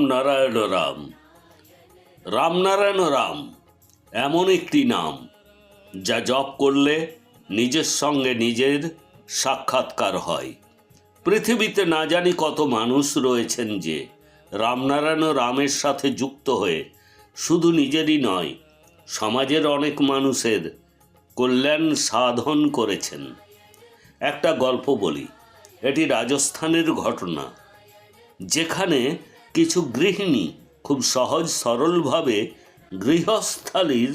নারায়ণ রাম। রামনারায়ণ রাম এমন একটি নাম যা জপ করলে নিজের সঙ্গে নিজের সাক্ষাৎকার হয়। পৃথিবীতে না জানি কত মানুষ রয়েছেন যে রামনারায়ণ রামের সাথে যুক্ত হয়ে শুধু নিজেরই নয়, সমাজের অনেক মানুষের কল্যাণ সাধন করেছেন। একটা গল্প বলি, এটি রাজস্থানের ঘটনা, যেখানে কিছু গৃহিণী খুব সহজ সরলভাবে গৃহস্থালির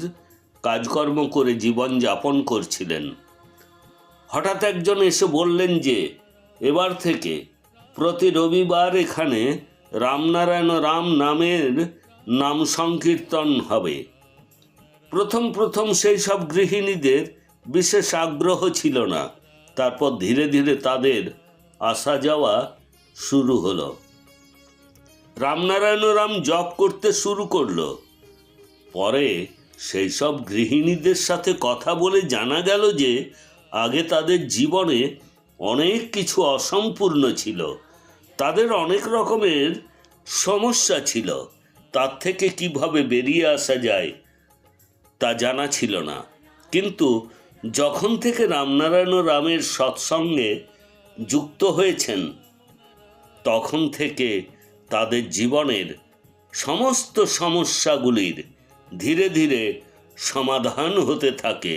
কাজকর্ম করে জীবনযাপন করছিলেন। হঠাৎ একজন এসে বললেন যে এবার থেকে প্রতি রবিবার এখানে রামনারায়ণ রাম নামের নাম সংকীর্তন হবে। প্রথম সেই সব গৃহিণীদের বিশেষ আগ্রহ ছিল না। তারপর ধীরে ধীরে তাদের আসা যাওয়া শুরু হলো। রামনারায়ণ রাম জপ করতে শুরু করলো। পরে সেই সব গৃহিণীদের সাথে কথা বলে জানা গেল যে আগে তাদের জীবনে অনেক কিছু অসম্পূর্ণ ছিল, তাদের অনেক রকমের সমস্যা ছিল। তার থেকে কিভাবে বেরিয়ে আসা যায় তা জানা ছিল না। কিন্তু যখন থেকে রামনারায়ণ রামের সৎসঙ্গে যুক্ত হয়েছেন, তখন থেকে তাদের জীবনের সমস্ত সমস্যাগুলির ধীরে ধীরে সমাধান হতে থাকে,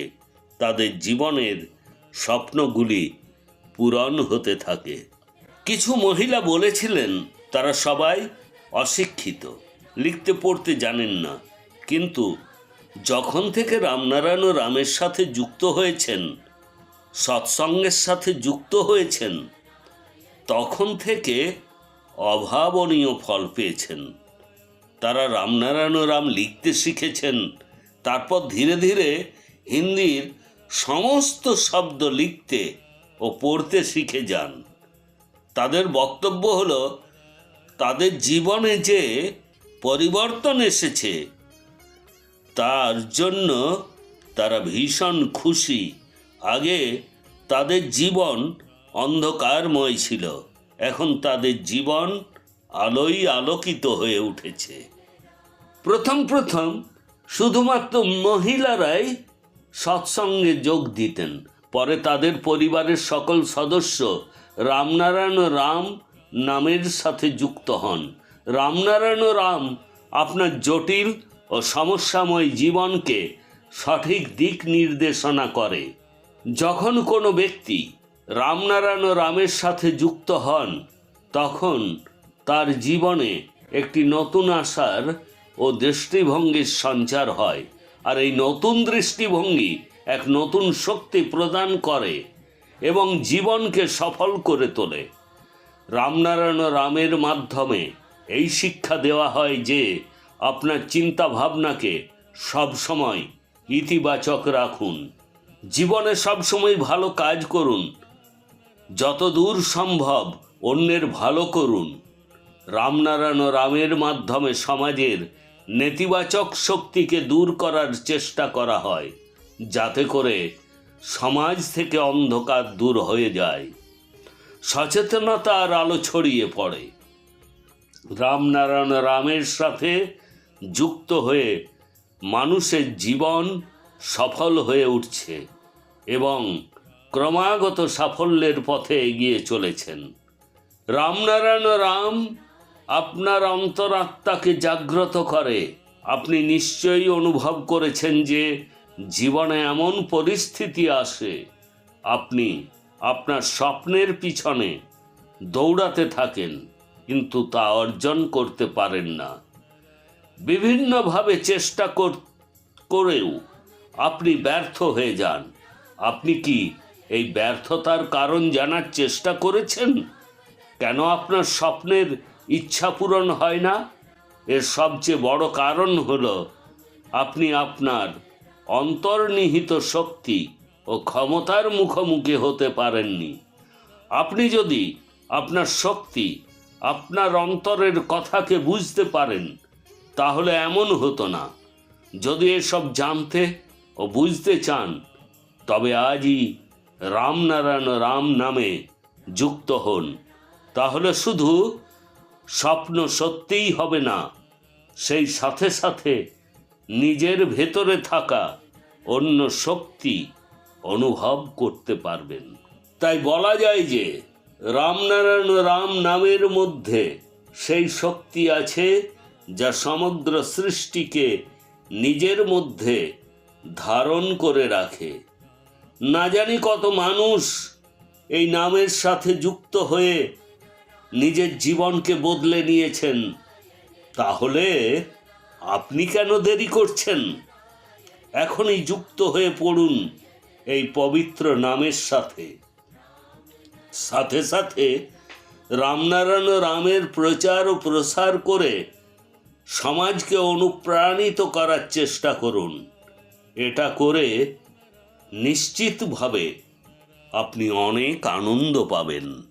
তাদের জীবনের স্বপ্নগুলি পূরণ হতে থাকে। কিছু মহিলা বলেছিলেন তারা সবাই অশিক্ষিত, লিখতে পড়তে জানেন না, কিন্তু যখন থেকে রামনারায়ণ রামের সাথে যুক্ত হয়েছেন, সৎসঙ্গের সাথে যুক্ত হয়েছেন, তখন থেকে অভাবনীয় ফল পেয়েছেন। তারা রামনারায়ণ রাম লিখতে শিখেছেন, তারপর ধীরে ধীরে হিন্দির সমস্ত শব্দ লিখতে ও পড়তে শিখে যান। তাদের বক্তব্য হলো তাদের জীবনে যে পরিবর্তন এসেছে তার জন্য তারা ভীষণ খুশি। আগে তাদের জীবন অন্ধকারময় ছিল, এখন তাদের জীবন আলোয় আলোকিত হয়ে উঠেছে। প্রথম শুধুমাত্র মহিলারাই সৎসঙ্গে যোগ দিতেন। পরে তাদের পরিবারের সকল সদস্য রামনারায়ণ রাম নামের সাথে যুক্ত হন। রামনারায়ণ রাম আপনার জটিল ও সমস্যাময় জীবনকে সঠিক দিক নির্দেশনা করে। যখন কোনো ব্যক্তি রামনারায়ণ রামের সাথে যুক্ত হন, তখন তার জীবনে একটি নতুন আশার ও দৃষ্টিভঙ্গির সঞ্চার হয়। আর এই নতুন দৃষ্টিভঙ্গি এক নতুন শক্তি প্রদান করে এবং জীবনকে সফল করে তোলে। রামনারায়ণ রামের মাধ্যমে এই শিক্ষা দেওয়া হয় যে আপনার চিন্তা ভাবনাকে সবসময় ইতিবাচক রাখুন, জীবনে সবসময় ভালো কাজ করুন, যতদূর সম্ভব অন্যের ভালো করুন। রামনারায়ণ রামের মাধ্যমে সমাজের নেতিবাচক শক্তিকে দূর করার চেষ্টা করা হয়, যাতে করে সমাজ থেকে অন্ধকার দূর হয়ে যায়, সচেতনতার আলো ছড়িয়ে পড়ে। রামনারায়ণ রামের সাথে যুক্ত হয়ে মানুষের জীবন সফল হয়ে উঠছে এবং ক্রমাগত সাফল্যের পথে এগিয়ে চলেছেন। রামনারায়ণ রাম আপনার অন্তরাত্মাকে জাগ্রত করে। আপনি নিশ্চয়ই অনুভব করেছেন যে জীবনে এমন পরিস্থিতি আসে, আপনি আপনার স্বপ্নের পিছনে দৌড়াতে থাকেন, কিন্তু তা অর্জন করতে পারেন না। বিভিন্নভাবে চেষ্টা করেও আপনি ব্যর্থ হয়ে যান। আপনি কি এই ব্যর্থতার কারণ জানার চেষ্টা করেছেন? কেন আপনার স্বপ্নের ইচ্ছা পূরণ হয় না? এর সবচেয়ে বড় কারণ হলো আপনি আপনার অন্তর্নিহিত শক্তি ও ক্ষমতার মুখোমুখি হতে পারেননি। আপনি যদি আপনার শক্তি, আপনার অন্তরের কথাকে বুঝতে পারেন, তাহলে এমন হতো না। যদি এসব জানতে ও বুঝতে চান, তবে আজই রামনারায়ণ রাম নামে যুক্ত হন। তাহলে শুধু স্বপ্ন সত্যিই হবে না, সেই সাথে সাথে নিজের ভেতরে থাকা অন্য শক্তি অনুভব করতে পারবেন। তাই বলা যায় যে রামনারায়ণ রাম নামের মধ্যে সেই শক্তি আছে যা সমগ্র সৃষ্টিকে নিজের মধ্যে ধারণ করে রাখে। না জানি কত মানুষ এই নামের সাথে যুক্ত হয়ে নিজের জীবনকে বদলে নিয়েছেন। তাহলে আপনি কেন দেরি করছেন? এখনই যুক্ত হয়ে পড়ুন এই পবিত্র নামের সাথে। সাথে সাথে রামনারায়ণ রামের প্রচার ও প্রসার করে সমাজকে অনুপ্রাণিত করার চেষ্টা করুন। এটা করে নিশ্চিতভাবে আপনি অনেক আনন্দ পাবেন।